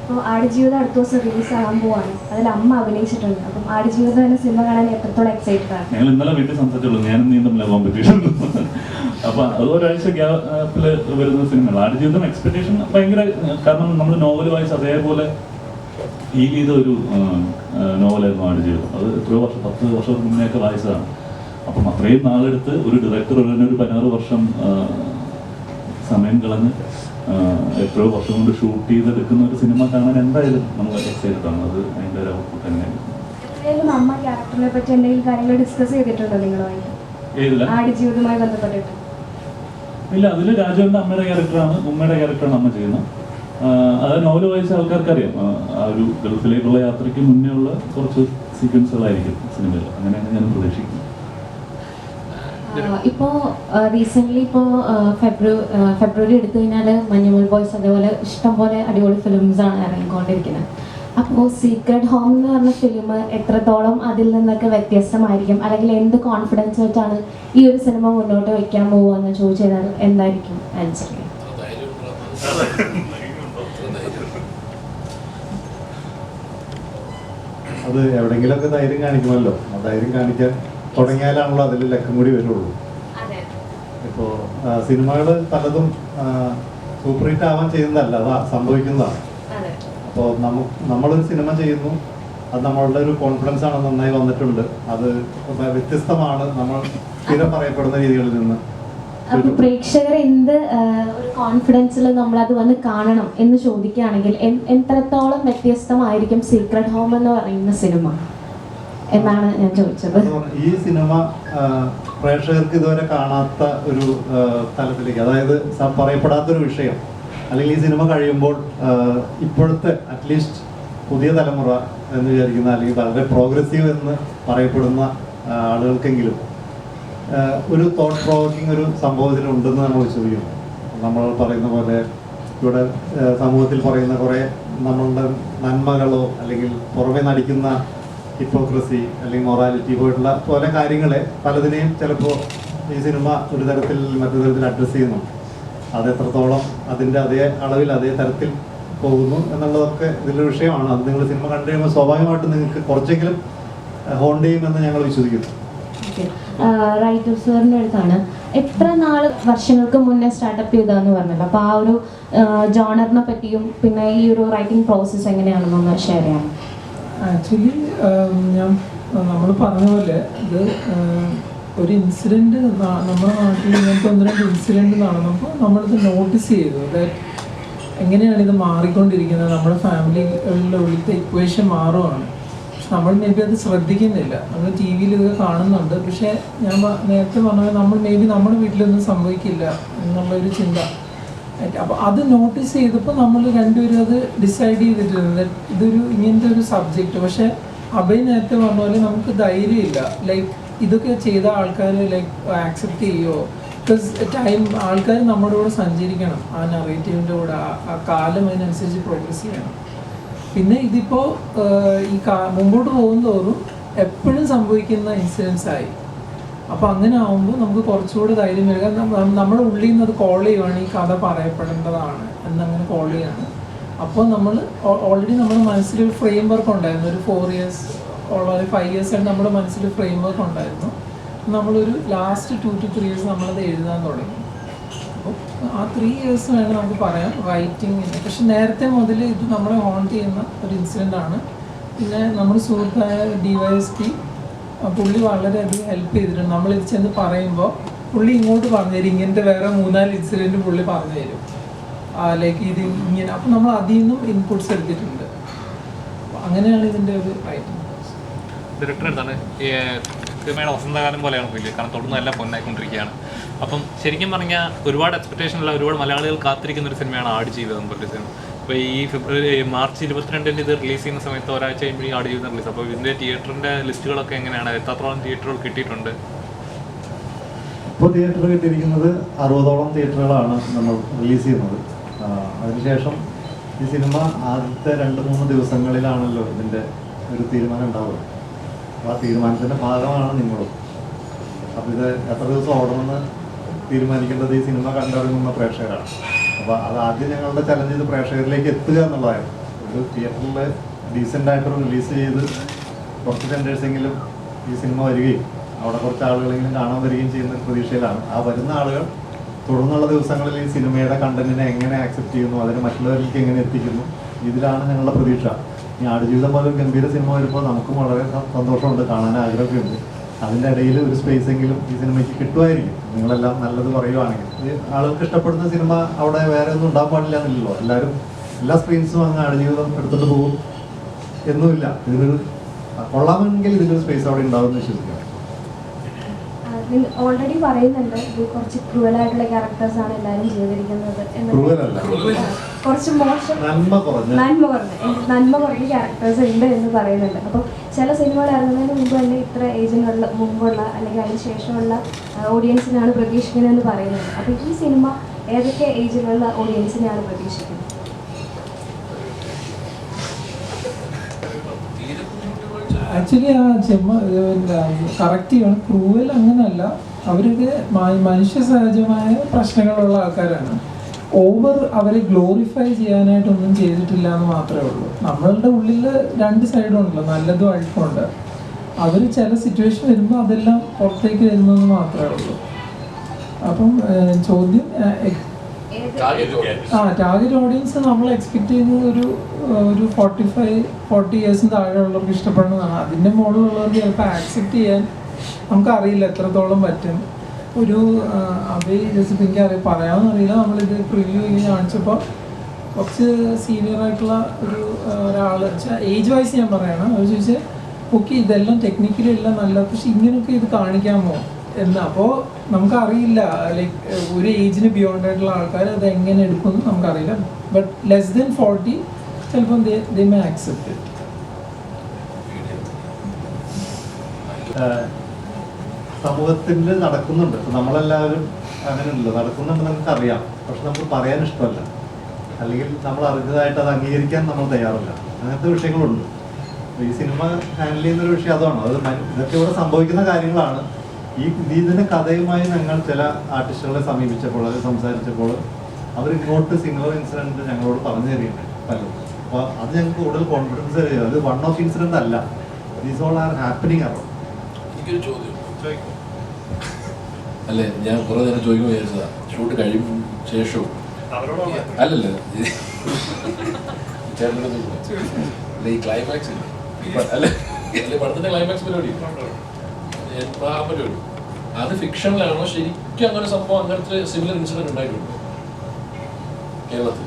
അപ്പോൾ ആടുജീവിതം അടുത്ത ദിവസം റിലീസ് ആകാൻ പോവാണ്. അതിൽ അമ്മ അഭിനയിച്ചിട്ടുണ്ട്. അപ്പം ആടുജീവിതം എന്ന സിനിമ കാണാൻ എത്രത്തോളം എക്സൈറ്റഡ് ആണ്? ഞങ്ങൾ ഇന്നലെ വീട്ടിൽ സംസാരിച്ചുള്ളൂ. ഞാനും നീ തമ്മിൽ കോമ്പറ്റീഷൻ. അപ്പൊ അത് ഒരാഴ്ച ഗ്യാപ്പിൽ വരുന്ന സിനിമകൾ. ആടുജീവിതം എക്സ്പെക്ടേഷൻ ഭയങ്കര, കാരണം നമ്മൾ നോവൽ വായിച്ച് അതേപോലെ ഫീൽ ചെയ്ത ഒരു നോവലായിരുന്നു ആടുജീവിതം. അത് എത്രയോ വർഷം 10 വർഷം മുന്നേയൊക്കെ വായിച്ചതാണ്. അപ്പം അത്രയും നാളെടുത്ത് ഒരു ഡയറക്ടർ ഒരു 16 വർഷം സമയം കളഞ്ഞ് എത്രയോ വർഷം കൊണ്ട് ഷൂട്ട് ചെയ്തെടുക്കുന്ന ഒരു സിനിമ കാണാൻ എന്തായാലും നമ്മൾ എക്സൈറ്റഡ് ആണ്. അത് അതിൻ്റെ ഒരു ഔട്ട്പുട്ട് തന്നെയാണ്. എത്രയായാലും അമ്മ ക്യാരക്ടറിനെ പറ്റി എന്തെങ്കിലും കാര്യങ്ങൾ ഡിസ്കസ് ചെയ്തിട്ടുണ്ടോ നിങ്ങളുമായി ആടുജീവിതവുമായി ബന്ധപ്പെട്ടിട്ട്? ഇല്ല, അതിൽ രാജുവിൻ്റെ അമ്മയുടെ ക്യാരക്ടറാണ്, ഉമ്മയുടെ ക്യാരക്ടറാണ് അമ്മ ചെയ്യുന്നത്. അത് നോവൽ വായിച്ച ആൾക്കാർക്ക് അറിയാം. ആ ഒരു ഗൾഫിലേക്കുള്ള യാത്രയ്ക്ക് മുന്നേ ഉള്ള കുറച്ച് സീക്വൻസുകളായിരിക്കും സിനിമയിൽ. അങ്ങനെയാണ് ഞാൻ പ്രതീക്ഷിക്കുന്നത്. ഇപ്പോൾ റീസെൻ്റ്ലി ഫെബ്രുവരി എടുത്തു കഴിഞ്ഞാൽ മഞ്ഞുമൽ ബോയ്സ് അതേപോലെ ഇഷ്ടംപോലെ അടിപൊളി ഫിലിംസാണ് ഇറങ്ങിക്കൊണ്ടിരിക്കുന്നത്. അപ്പോൾ സീക്രട്ട് ഹോം എന്ന് പറഞ്ഞ ഫിലിം എത്രത്തോളം അതിൽ നിന്നൊക്കെ വ്യത്യസ്തമായിരിക്കും, അല്ലെങ്കിൽ എന്ത് കോൺഫിഡൻസ് വെച്ചാണ് ഈ ഒരു സിനിമ മുന്നോട്ട് വയ്ക്കാൻ പോകുകയെന്ന് ചോദിച്ചു കഴിഞ്ഞാൽ എന്തായിരിക്കും ആൻസർ? അത് എവിടെയെങ്കിലുമൊക്കെ ധൈര്യം കാണിക്കുമല്ലോ. ആ ധൈര്യം കാണിക്കാൻ തുടങ്ങിയാലാണല്ലോ അതിൽ ലക്കം കൂടി വരുള്ളൂ. ഇപ്പോൾ സിനിമകൾ പലതും സൂപ്പർ ഹിറ്റ് ആവാൻ ചെയ്യുന്നതല്ല, അത് സംഭവിക്കുന്നതാണ്. അപ്പോൾ നമ്മളൊരു സിനിമ ചെയ്യുന്നു, അത് നമ്മളുടെ ഒരു കോൺഫിഡൻസ് ആണ്, നന്നായി വന്നിട്ടുണ്ട്, അത് വ്യത്യസ്തമാണ് നമ്മൾ സ്ഥിരം പറയപ്പെടുന്ന രീതികളിൽ നിന്ന്. അപ്പൊ പ്രേക്ഷകർ എന്ത് ഒരു കോൺഫിഡൻസിൽ നമ്മളത് വന്ന് കാണണം എന്ന് ചോദിക്കുകയാണെങ്കിൽ എത്രത്തോളം വ്യത്യസ്തമായിരിക്കും സീക്രട്ട് ഹോം എന്ന് പറയുന്ന സിനിമ എന്നാണ് ഞാൻ ചോദിച്ചത്. ഈ സിനിമ പ്രേക്ഷകർക്ക് ഇതുവരെ കാണാത്ത ഒരു തലത്തിലേക്ക്, അതായത് പറയപ്പെടാത്തൊരു വിഷയം, അല്ലെങ്കിൽ ഈ സിനിമ കഴിയുമ്പോൾ ഇപ്പോഴത്തെ അറ്റ്ലീസ്റ്റ് പുതിയ തലമുറ എന്ന് വിചാരിക്കുന്ന, അല്ലെങ്കിൽ വളരെ പ്രോഗ്രസീവ് എന്ന് പറയപ്പെടുന്ന ആളുകൾക്കെങ്കിലും ഒരു തോട്ട് പ്രൊവോക്കിംഗ് ഒരു സംഭവത്തിലുണ്ടെന്ന് നമ്മൾ വിശ്വസിക്കുന്നു. നമ്മൾ പറയുന്ന പോലെ ഇവിടെ സമൂഹത്തിൽ പറയുന്ന കുറേ നമ്മളുടെ നന്മകളോ അല്ലെങ്കിൽ പുറമെ നടിക്കുന്ന ഹിപ്പോക്രസി അല്ലെങ്കിൽ മൊറാലിറ്റി പോയിട്ടുള്ള പോലെ കാര്യങ്ങളെ പലതിനെയും ചിലപ്പോൾ ഈ സിനിമ ഒരു തരത്തിൽ മറ്റൊരു തരത്തിൽ അഡ്രസ്സ് ചെയ്യുന്നു. അത് എത്രത്തോളം അതിൻ്റെ അതേ അളവിൽ അതേ തരത്തിൽ പോകുന്നു എന്നുള്ളതൊക്കെ ഇതിലൊരു വിഷയമാണ്. അത് നിങ്ങൾ സിനിമ കണ്ടു കഴിയുമ്പോൾ സ്വാഭാവികമായിട്ടും നിങ്ങൾക്ക് കുറച്ചെങ്കിലും ഹോണ്ട് ചെയ്യുമെന്ന് ഞങ്ങൾ വിശ്വസിക്കുന്നു. റൈറ്റർ സാറിൻ്റെ അടുത്താണ് എത്ര നാള് വർഷങ്ങൾക്ക് മുന്നേ സ്റ്റാർട്ടപ്പ് ചെയ്തതെന്ന് പറഞ്ഞല്ലോ, അപ്പോൾ ആ ഒരു ജോണറിനെ പറ്റിയും പിന്നെ ഈ ഒരു റൈറ്റിംഗ് പ്രോസസ്സ് എങ്ങനെയാണെന്നൊന്ന് ഷെയർ ചെയ്യാം. ആക്ച്വലി നമ്മൾ പറഞ്ഞ പോലെ ഇത് ഒരു ഇൻസിഡൻറ്റ് നമ്മുടെ നാട്ടിൽ ഇങ്ങനത്തെ 1-2 ഇൻസിഡൻറ്റ് നടന്നപ്പോൾ നമ്മളിത് നോട്ടീസ് ചെയ്തു. അതായത് എങ്ങനെയാണ് ഇത് മാറിക്കൊണ്ടിരിക്കുന്നത്, നമ്മുടെ ഫാമിലികളുടെ ഉള്ളിലത്തെ ഇക്വേഷൻ മാറുകയാണ്. നമ്മൾ മേ ബി അത് ശ്രദ്ധിക്കുന്നില്ല. നമ്മൾ ടി വിയിൽ ഇതൊക്കെ കാണുന്നുണ്ട്, പക്ഷേ ഞാൻ നേരത്തെ പറഞ്ഞ നമ്മൾ മേ ബി നമ്മുടെ വീട്ടിലൊന്നും സംഭവിക്കില്ല എന്നുള്ളൊരു ചിന്ത. അപ്പോൾ അത് നോട്ടീസ് ചെയ്തപ്പോൾ നമ്മൾ രണ്ടുപേരും അത് ഡിസൈഡ് ചെയ്തിട്ടുണ്ട് ഇതൊരു ഇങ്ങനത്തെ ഒരു സബ്ജക്റ്റ്. പക്ഷേ അഭയ് നേരത്തെ പറഞ്ഞ പോലെ നമുക്ക് ധൈര്യമില്ല, ലൈക്ക് ഇതൊക്കെ ചെയ്ത ആൾക്കാർ ലൈക്ക് ആക്സെപ്റ്റ് ചെയ്യുമോ. ബിക്കോസ് ടൈം ആൾക്കാർ നമ്മുടെ കൂടെ സഞ്ചരിക്കണം, ആ നറേറ്റീവിൻ്റെ കൂടെ ആ കാലം അതിനനുസരിച്ച് പ്രോഗ്രസ് ചെയ്യണം. പിന്നെ ഇതിപ്പോൾ ഈ മുമ്പോട്ട് പോകുന്തോറും എപ്പോഴും സംഭവിക്കുന്ന ഇൻസിഡൻസ് ആയി. അപ്പോൾ അങ്ങനെ ആകുമ്പോൾ നമുക്ക് കുറച്ചുകൂടി ധൈര്യം വരിക. നമ്മുടെ ഉള്ളിൽ നിന്ന് അത് കോൾ ചെയ്യുവാണ്, ഈ കഥ പറയപ്പെടേണ്ടതാണ് എന്നങ്ങനെ കോൾ ചെയ്യാണ്. അപ്പോൾ നമ്മൾ ഓൾറെഡി നമ്മുടെ മനസ്സിലൊരു ഫ്രെയിം വർക്ക് ഉണ്ടായിരുന്നു. ഒരു 4 years ഓൾറെഡി 5 years ആയിട്ട് നമ്മുടെ മനസ്സിൽ ഫ്രെയിം വർക്ക് ഉണ്ടായിരുന്നു. നമ്മളൊരു ലാസ്റ്റ് 2 to 3 years നമ്മളത് എഴുതാൻ തുടങ്ങി. അപ്പോൾ ആ 3 years വേണം നമുക്ക് പറയാം റൈറ്റിങ്ങിന്. പക്ഷെ നേരത്തെ മുതൽ ഇത് നമ്മളെ ഹോണ്ട് ചെയ്യുന്ന ഒരു ഇൻസിഡൻ്റ് ആണ്. പിന്നെ നമ്മുടെ സുഹൃത്തായ DYSP പുള്ളി വളരെയധികം ഹെൽപ്പ് ചെയ്തിട്ടുണ്ട്. നമ്മളിത് ചെന്ന് പറയുമ്പോൾ പുള്ളി ഇങ്ങോട്ട് പറഞ്ഞു തരും, ഇങ്ങനത്തെ വേറെ 3-4 ഇൻസിഡൻറ്റ് പുള്ളി പറഞ്ഞു തരും, ലൈക്ക് ഇത് ഇങ്ങനെ. അപ്പം നമ്മൾ അതിൽ നിന്നും ഇൻപുട്സ് എടുത്തിട്ടുണ്ട്. അപ്പം അങ്ങനെയാണ് ഇതിൻ്റെ ഒരു റൈറ്റിംഗ്. ഡയറക്ടർ എന്താണ് സിനിമയുടെ വസന്തകാലം പോലെയാണ് ഫീൽ, കാരണം തൊടുന്നതെല്ലാം പൊന്നായിക്കൊണ്ടിരിക്കുകയാണ്. അപ്പം ശരിക്കും പറഞ്ഞാൽ ഒരുപാട് എക്സ്പെക്ടേഷനുള്ള ഒരുപാട് മലയാളികൾ കാത്തിരിക്കുന്ന ഒരു സിനിമയാണ് ആടുജീവിതം പറഞ്ഞ സിനിമ. അപ്പോൾ ഈ March 22 ഇത് റിലീസ് ചെയ്യുന്ന സമയത്ത് ഒരാഴ്ച കഴിയുമ്പോൾ ഈ ആടുജീവിതം റിലീസ്. അപ്പോൾ ഇതിൻ്റെ തിയേറ്ററിൻ്റെ ലിസ്റ്റുകളൊക്കെ എങ്ങനെയാണ്, എത്രത്തോളം തിയേറ്ററുകൾ കിട്ടിയിട്ടുണ്ട്? ഇപ്പോൾ തിയേറ്റർ കിട്ടിയിരിക്കുന്നത് 60ഓളം തിയേറ്ററുകളാണ് നമ്മൾ റിലീസ് ചെയ്യുന്നത്. അതിനുശേഷം ഈ സിനിമ ആദ്യത്തെ 2-3 ദിവസങ്ങളിലാണല്ലോ ഇതിൻ്റെ ഒരു തീരുമാനം ഉണ്ടാവുക. അപ്പോൾ ആ തീരുമാനത്തിൻ്റെ ഭാഗമാണ് നിങ്ങളും. അപ്പോൾ ഇത് എത്ര ദിവസം ഓടണമെന്ന് തീരുമാനിക്കേണ്ടത് ഈ സിനിമ കണ്ടിറങ്ങുന്ന പ്രേക്ഷകരാണ്. അപ്പോൾ അത് ആദ്യം ഞങ്ങളുടെ ചലഞ്ച് ഇത് പ്രേക്ഷകരിലേക്ക് എത്തുക എന്നുള്ളതായിരുന്നു. ഒരു തിയേറ്ററിൽ ഡീസൻ്റായിട്ടൊരു റിലീസ് ചെയ്ത് കുറച്ച് സെൻറ്റേഴ്സെങ്കിലും ഈ സിനിമ വരികയും അവിടെ കുറച്ച് ആളുകളെങ്കിലും കാണാൻ വരികയും ചെയ്യുന്ന പ്രതീക്ഷയിലാണ്. ആ വരുന്ന ആളുകൾ തുടർന്നുള്ള ദിവസങ്ങളിൽ ഈ സിനിമയുടെ കണ്ടന്റിനെ എങ്ങനെ ആക്സെപ്റ്റ് ചെയ്യുന്നു, അതിനെ മറ്റുള്ളവരിലേക്ക് എങ്ങനെ എത്തിക്കുന്നു, ഇതിലാണ് ഞങ്ങളുടെ പ്രതീക്ഷ. ഈ ആടുജീവിതം പോലെ ഒരു ഗംഭീര സിനിമ വരുമ്പോൾ നമുക്കും വളരെ സന്തോഷമുണ്ട്, കാണാൻ ആഗ്രഹമൊക്കെയുണ്ട്. അതിൻ്റെ ഇടയിൽ ഒരു സ്പേസ് എങ്കിലും ഈ സിനിമയ്ക്ക് കിട്ടുമായിരിക്കും, നിങ്ങളെല്ലാം നല്ലത് പറയുവാണെങ്കിൽ. ഈ ആളുകൾക്ക് ഇഷ്ടപ്പെടുന്ന സിനിമ അവിടെ വേറെ ഒന്നും ഉണ്ടാകാൻ പാടില്ല എന്നില്ലല്ലോ. എല്ലാവരും എല്ലാ സ്ക്രീൻസും അങ്ങ് ആടുജീവിതം എടുത്തിട്ട് പോകും എന്നുമില്ല. ഇതിനൊരു കൊള്ളാമെങ്കിൽ ഇതിലൊരു സ്പേസ് അവിടെ ഉണ്ടാവുമെന്ന് വിശ്വസിക്കുക. ഓൾറെഡി പറയുന്നുണ്ട് ഇത് കുറച്ച് ക്രൂവലായിട്ടുള്ള ക്യാരക്ടേഴ്സ് ആണ് എല്ലാവരും ചെയ്തിരിക്കുന്നത്, കുറച്ച് മോശം നന്മ കുറഞ്ഞ ക്യാരക്ടേഴ്സ് ഉണ്ട് എന്ന് പറയുന്നുണ്ട്. അപ്പോൾ ചില സിനിമകൾ ഇറങ്ങുന്നതിന് മുമ്പ് തന്നെ ഇത്ര ഏജിനുള്ള മുമ്പുള്ള അല്ലെങ്കിൽ അതിന് ശേഷമുള്ള ഓഡിയൻസിനാണ് പ്രതീക്ഷിക്കുന്നതെന്ന് പറയുന്നത്. അപ്പോൾ ഈ സിനിമ ഏതൊക്കെ ഏജിലുള്ള ഓഡിയൻസിനെയാണ് പ്രതീക്ഷിക്കുന്നത്? ആക്ച്വലി ആ കറക്റ്റ് ചെയ്യണം, ക്രൂവൽ അങ്ങനെയല്ല. അവരൊക്കെ മനുഷ്യ സഹജമായ പ്രശ്നങ്ങളുള്ള ആൾക്കാരാണ്. ഓവർ അവരെ ഗ്ലോറിഫൈ ചെയ്യാനായിട്ടൊന്നും ചെയ്തിട്ടില്ല എന്ന് മാത്രമേ ഉള്ളൂ. നമ്മളുടെ ഉള്ളിൽ 2 സൈഡും ഉണ്ടല്ലോ, നല്ലതും അഴുക്കുണ്ട്. അവർ ചില സിറ്റുവേഷൻ വരുമ്പോൾ അതെല്ലാം പുറത്തേക്ക് വരുന്നതെന്ന് മാത്രമേ ഉള്ളൂ. അപ്പം ചോദ്യം ഏത് ടാർഗറ്റ് ഓഡിയൻസ് നമ്മൾ എക്സ്പെക്ട് ചെയ്യുന്നത് ഒരു 40 ഇയേഴ്സിന് താഴെയുള്ളവർക്ക് ഇഷ്ടപ്പെടുന്നതാണ്. അതിൻ്റെ മുകളിലുള്ളവർക്ക് ചിലപ്പോൾ ആക്സെപ്റ്റ് ചെയ്യാൻ നമുക്കറിയില്ല എത്രത്തോളം പറ്റും. ഒരു ജസ്റ്റ് എനിക്ക് പറയാമെന്ന് അറിയില്ല. നമ്മളിത് പ്രിവ്യൂ ചെയ്ത് കാണിച്ചപ്പോൾ കുറച്ച് സീനിയർ ആയിട്ടുള്ള ഒരാൾ ഏജ് വൈസ് ഞാൻ പറയണം. അവർ ചോദിച്ചാൽ ഓക്കെ ഇതെല്ലാം ടെക്നിക്കലി എല്ലാം നല്ല, പക്ഷെ ഇങ്ങനെയൊക്കെ ഇത് കാണിക്കാമോ എന്ന്. അപ്പോൾ നമുക്കറിയില്ല, ലൈക്ക് ഒരു ഏജിന് ബിയോണ്ട് ആയിട്ടുള്ള ആൾക്കാർ അത് എങ്ങനെ എടുക്കുമെന്ന് നമുക്കറിയില്ല. ബട്ട് ലെസ് ദെൻ 40 ചിലപ്പം ദേ മേ ആക്സെപ്റ്റ്. സമൂഹത്തിൽ നടക്കുന്നുണ്ട്, നമ്മളെല്ലാവരും അങ്ങനെയല്ലോ നടക്കുന്നുണ്ട്, നമുക്കറിയാം. പക്ഷെ നമുക്ക് പറയാൻ ഇഷ്ടമല്ല, അല്ലെങ്കിൽ നമ്മൾ അറിഞ്ഞതായിട്ട് അത് അംഗീകരിക്കാൻ നമ്മൾ തയ്യാറല്ല. അങ്ങനത്തെ വിഷയങ്ങളുണ്ട്. ഈ സിനിമ ഹാൻഡിൽ ചെയ്യുന്നൊരു വിഷയം അതാണ്. ഇതൊക്കെ ഇവിടെ സംഭവിക്കുന്ന കാര്യങ്ങളാണ്. ഇതിൻ്റെ കഥയുമായി ഞങ്ങൾ ചില ആർട്ടിസ്റ്റുകളെ സമീപിച്ചപ്പോൾ, അത് സംസാരിച്ചപ്പോൾ അവർ ഇങ്ങോട്ട് സിമിലർ ഇൻസിഡൻറ്റ് ഞങ്ങളോട് പറഞ്ഞു തരികയുണ്ട് പലരും. അപ്പോൾ അത് ഞങ്ങൾക്ക് കൂടുതൽ കോൺഫിഡൻസ് തരിക. അത് വൺ ഓഫ് ഇൻസിഡൻറ്റ് അല്ല, these all are happening around. എനിക്കൊരു ചോദ്യം അല്ലേ, ഞാൻ കുറേ നേരം ചോദിക്കുമ്പോൾ വിചാരിച്ചതാ ഷൂട്ട് കഴിയും ശേഷവും അല്ലല്ല ചേട്ടനോട് ഈ ക്ലൈമാക്സ് അല്ലെ പടത്തിന്റെ ക്ലൈമാക്സ് പരിപാടി ആ പരിപാടി അത് ഫിക്ഷനിലാണോ ശരിക്കും അങ്ങനെ സംഭവം, അങ്ങനത്തെ സിമിലർ ഇൻസിഡന്റ് ഉണ്ടായിട്ടുണ്ടോ കേരളത്തിൽ?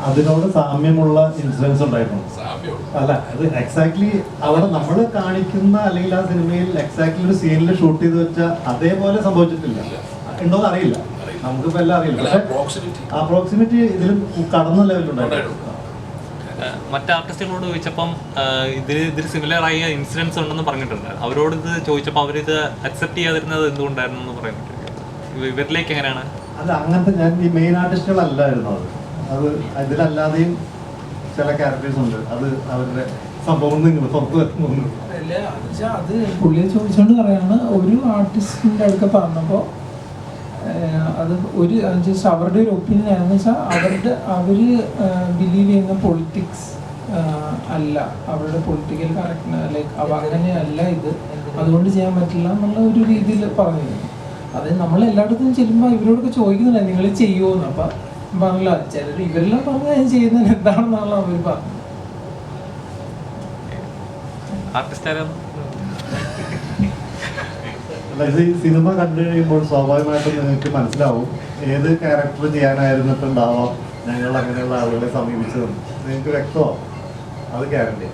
അതിനോട് സാമ്യമുള്ള ഇൻസിഡൻസ് ഉണ്ടായിട്ടുണ്ട്. സാമ്യം അല്ല, അത് എക്സാക്ട്ലി അവിടെ നമ്മൾ കാണിക്കുന്ന അല്ലെങ്കിൽ ആ സിനിമയിൽ എക്സാക്ട്ലി ഒരു സീനിൽ ഷൂട്ട് ചെയ്ത് വെച്ചാൽ അതേപോലെ സംഭവിച്ചിട്ടില്ല. ഉണ്ടോന്ന് അറിയില്ല, നമുക്കിപ്പോൾ എല്ലാം അറിയില്ല. പക്ഷേ അപ്രോക്സിമേറ്റ് ഇതിലും കടന്ന ലെവലുണ്ടായിട്ടുണ്ട്. മറ്റ് ആർട്ടിസ്റ്റുകളോട് ചോദിച്ചപ്പം ഇതിൽ സിമിലർ ആയ ഇൻസിഡൻസ് ഉണ്ടെന്ന് പറഞ്ഞിട്ടുണ്ട്. അവരോട് ഇത് ചോദിച്ചപ്പോൾ അവരിത് അക്സെപ്റ്റ് ചെയ്യാതിരുന്നത് എന്തുകൊണ്ടായിരുന്നു എന്ന് പറയാൻ പറ്റും. ഇവരിലേക്ക് എങ്ങനെയാണ്? അല്ല, അങ്ങനത്തെ ഞാൻ ഈ മെയിൻ ആർട്ടിസ്റ്റുകളല്ലായിരുന്നു അത് ഇതിലല്ലാതെയും ചില ക്യാരക്ടേഴ്സ് ഉണ്ട്. അത് അവരുടെ സംഭവം നിങ്ങൾ പുറത്ത് വരുന്നു. അല്ല അത് പുള്ളിയെ ചോദിച്ചുകൊണ്ട് പറയാണ്. ഒരു ആർട്ടിസ്റ്റിൻ്റെ അടുക്ക പറഞ്ഞപ്പോൾ അത് ഒരു ജസ്റ്റ് അവരുടെ ഒരു ഒപ്പീനിയൻ ആണെന്ന് വെച്ചാൽ അവർ ബിലീവ് ചെയ്യുന്ന പൊളിറ്റിക്സ് അല്ല, അവരുടെ പൊളിറ്റിക്കൽ കറക്റ്റ് ലൈക്ക് അങ്ങനെയല്ല ഇത്, അതുകൊണ്ട് ചെയ്യാൻ പറ്റില്ല എന്നുള്ള ഒരു രീതിയിൽ പറഞ്ഞിരുന്നു. അത് നമ്മൾ എല്ലായിടത്തും ചെല്ലുമ്പോൾ ഇവരോടൊക്കെ ചോദിക്കുന്നുണ്ട് നിങ്ങൾ ചെയ്യുമോ എന്ന്. അപ്പം പറഞ്ഞില്ല, ചിലർ ഇവരെല്ലാം പറഞ്ഞാൽ ഞാൻ ചെയ്യുന്നത് എന്താണെന്നാണല്ലോ അവർ പറഞ്ഞത്. അല്ല, ഇത് സിനിമ കണ്ടു കഴിയുമ്പോൾ സ്വാഭാവികമായിട്ടും നിങ്ങൾക്ക് മനസ്സിലാവും ഏത് ക്യാരക്ടർ ചെയ്യാനായിരുന്നിട്ടുണ്ടാവാം ഞങ്ങൾ അങ്ങനെയുള്ള ആളുകളെ സമീപിച്ചതെന്ന് നിങ്ങൾക്ക് വ്യക്തമാവും. അത് ഗ്യാരണ്ടി.